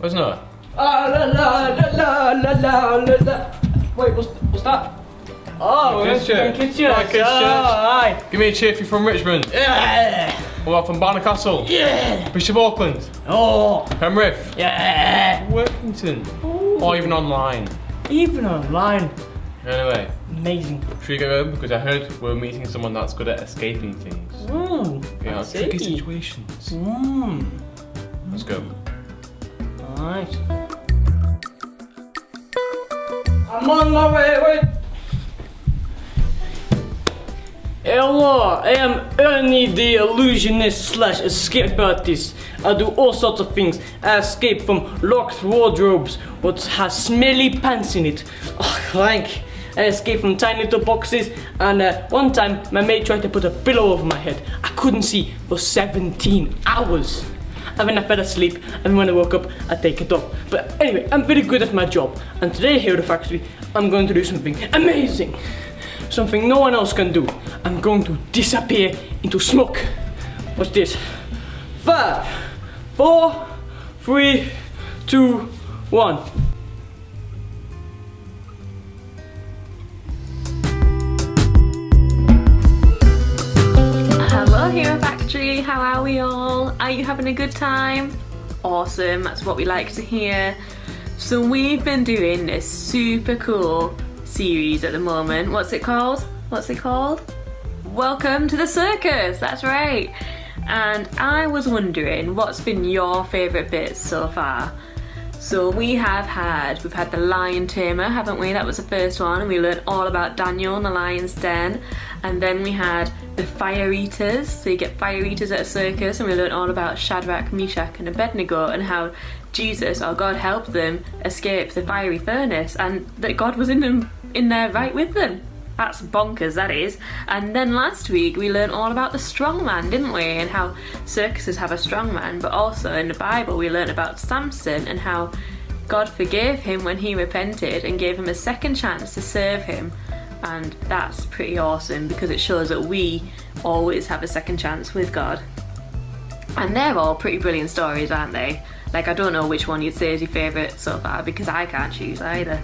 Where's Noah? Ah, la la la la la la la. Wait, what's that? Oh, we're Kids Church. Kids Church. Hi, Kids Church. Aye. Give me a cheer if you're from Richmond. Yeah. What about from Barnacastle? Yeah. Bishop Auckland? Oh. Penrith? Yeah. Workington? Ooh. Or even online? Even online. Anyway, Amazing. should we go home? Because I heard we're meeting someone that's good at escaping things. I see. Tricky situations. Let's go. Nice. I'm on my way. Hello, I am Ernie the illusionist / escape artist. I do all sorts of things. I escape from locked wardrobes what has smelly pants in it. Oh, clank. I escape from tiny little boxes, and one time my mate tried to put a pillow over my head. I couldn't see for 17 hours. And then I fell asleep, and when I woke up, I take it off. But anyway, I'm very good at my job, and today here at the factory, I'm going to do something amazing. Something no one else can do. I'm going to disappear into smoke. What's this? 5, 4, 3, 2, 1. Hello here factory, how are we all? Are you having a good time? Awesome, that's what we like to hear. So we've been doing this super cool series at the moment. What's it called? Welcome to the circus, that's right. And I was wondering, what's been your favourite bits so far? So we've had the lion tamer, haven't we? That was the first one, and we learned all about Daniel and the lion's den. And then we had the fire eaters. So you get fire eaters at a circus, and we learned all about Shadrach, Meshach and Abednego, and how Jesus, or God, helped them escape the fiery furnace, and that God was in there right with them. That's bonkers, that is. And then last week we learned all about the strongman, didn't we? And how circuses have a strongman, but also in the Bible we learned about Samson and how God forgave him when he repented and gave him a second chance to serve him. And that's pretty awesome because it shows that we always have a second chance with God. And they're all pretty brilliant stories, aren't they? Like, I don't know which one you'd say is your favourite so far because I can't choose either.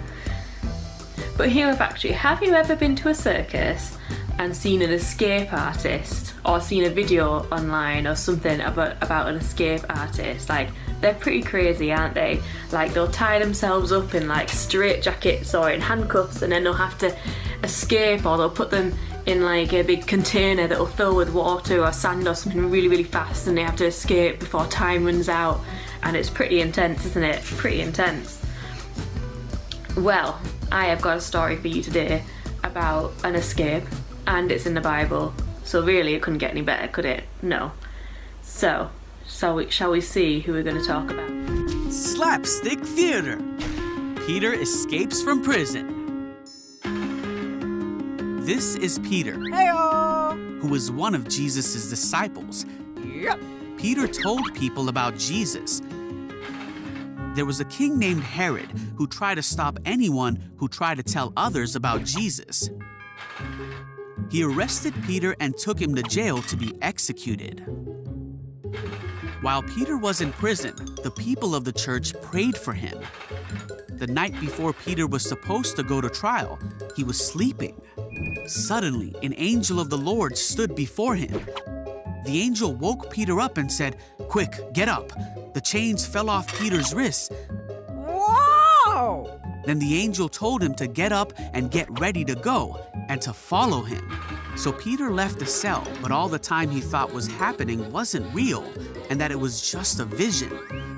But here factory, have you ever been to a circus and seen an escape artist, or seen a video online or something about an escape artist? Like, they're pretty crazy, aren't they? Like, they'll tie themselves up in like straight jackets or in handcuffs, and then they'll have to escape, or they'll put them in like a big container that'll fill with water or sand or something really, really fast, and they have to escape before time runs out. And it's pretty intense, isn't it? Pretty intense. Well, I have got a story for you today about an escape, and it's in the Bible, so really it couldn't get any better, could it? No. So, shall we see who we're going to talk about? Slapstick theater. Peter escapes from prison. This is Peter, who was one of Jesus' disciples. Yep. Peter told people about Jesus. There was a king named Herod who tried to stop anyone who tried to tell others about Jesus. He arrested Peter and took him to jail to be executed. While Peter was in prison, the people of the church prayed for him. The night before Peter was supposed to go to trial, he was sleeping. Suddenly, an angel of the Lord stood before him. The angel woke Peter up and said, "Quick, get up." The chains fell off Peter's wrists. Whoa! Then the angel told him to get up and get ready to go and to follow him. So Peter left the cell, but all the time he thought was happening wasn't real and that it was just a vision.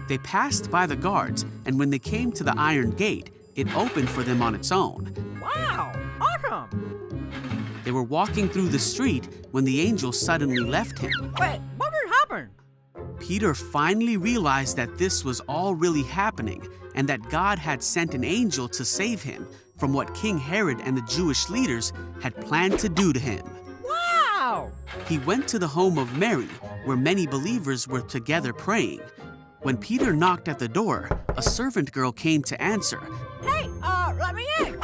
They passed by the guards, and when they came to the iron gate, it opened for them on its own. Wow! Awesome! They were walking through the street when the angel suddenly left him. Wait, what did happen? Peter finally realized that this was all really happening and that God had sent an angel to save him from what King Herod and the Jewish leaders had planned to do to him. Wow! He went to the home of Mary, where many believers were together praying. When Peter knocked at the door, a servant girl came to answer. Hey, let me in!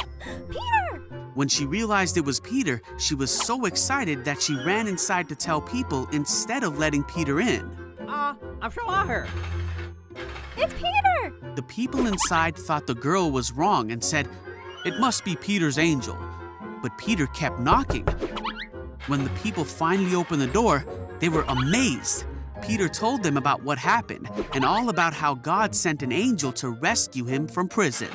Peter! When she realized it was Peter, she was so excited that she ran inside to tell people instead of letting Peter in. I'm sure I heard. It's Peter! The people inside thought the girl was wrong and said, "It must be Peter's angel." But Peter kept knocking. When the people finally opened the door, they were amazed. Peter told them about what happened and all about how God sent an angel to rescue him from prison.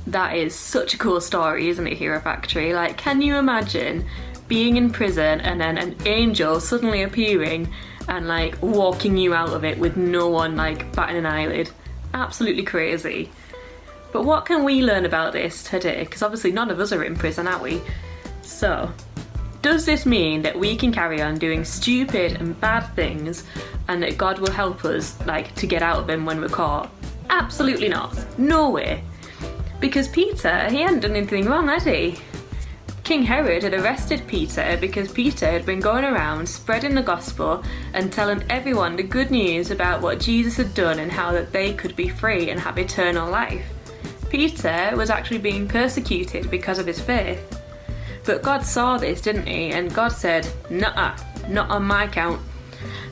That is such a cool story, isn't it, Hero Factory? Like, can you imagine being in prison and then an angel suddenly appearing and like walking you out of it with no one like batting an eyelid? Absolutely crazy. But what can we learn about this today? Because obviously none of us are in prison, are we? So, does this mean that we can carry on doing stupid and bad things and that God will help us like to get out of them when we're caught? Absolutely not. No way. Because Peter, he hadn't done anything wrong, had he? King Herod had arrested Peter because Peter had been going around spreading the gospel and telling everyone the good news about what Jesus had done and how that they could be free and have eternal life. Peter was actually being persecuted because of his faith. But God saw this, didn't he? And God said, "Nuh-uh, not on my count."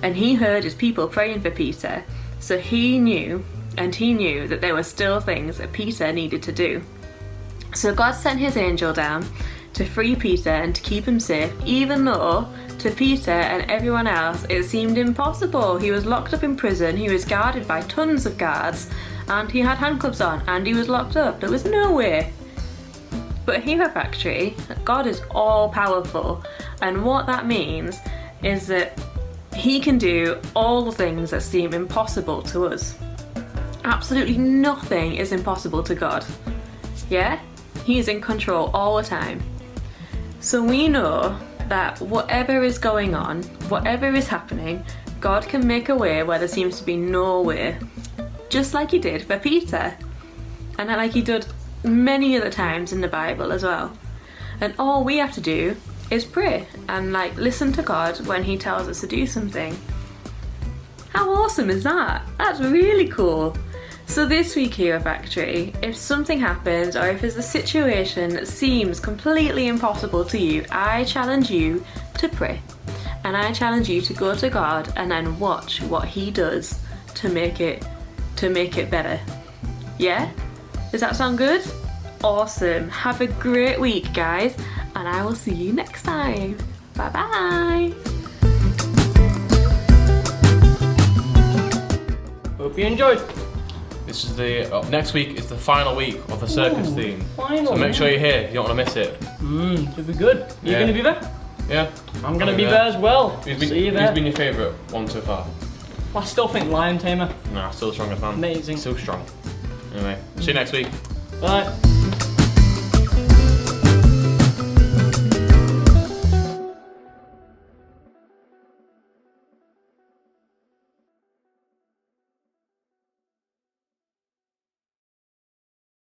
And he heard his people praying for Peter. So he knew that there were still things that Peter needed to do. So God sent his angel down to free Peter and to keep him safe, even though to Peter and everyone else it seemed impossible. He was locked up in prison, he was guarded by tons of guards, and he had handcuffs on, and he was locked up. There was no way. But Hero Factory, God is all powerful, and what that means is that he can do all the things that seem impossible to us. Absolutely nothing is impossible to God. Yeah? He is in control all the time. So we know that whatever is going on, whatever is happening, God can make a way where there seems to be no way. Just like he did for Peter. And like he did many other times in the Bible as well. And all we have to do is pray and like listen to God when he tells us to do something. How awesome is that? That's really cool. So this week, Hero Factory, if something happens or if there's a situation that seems completely impossible to you, I challenge you to pray. And I challenge you to go to God and then watch what he does to make it better. Yeah? Does that sound good? Awesome. Have a great week, guys, and I will see you next time. Bye bye. Hope you enjoyed. This is the next week is the final week of the circus theme. Final. So make sure you're here. You don't want to miss it. It'll be good. You Yeah. gonna be there? Yeah. I'm gonna be there as well. Who's See you there. been your favourite one so far? I still think Lion Tamer. Nah, still the strongest man. Amazing. Still strong. Anyway, see you next week. Bye.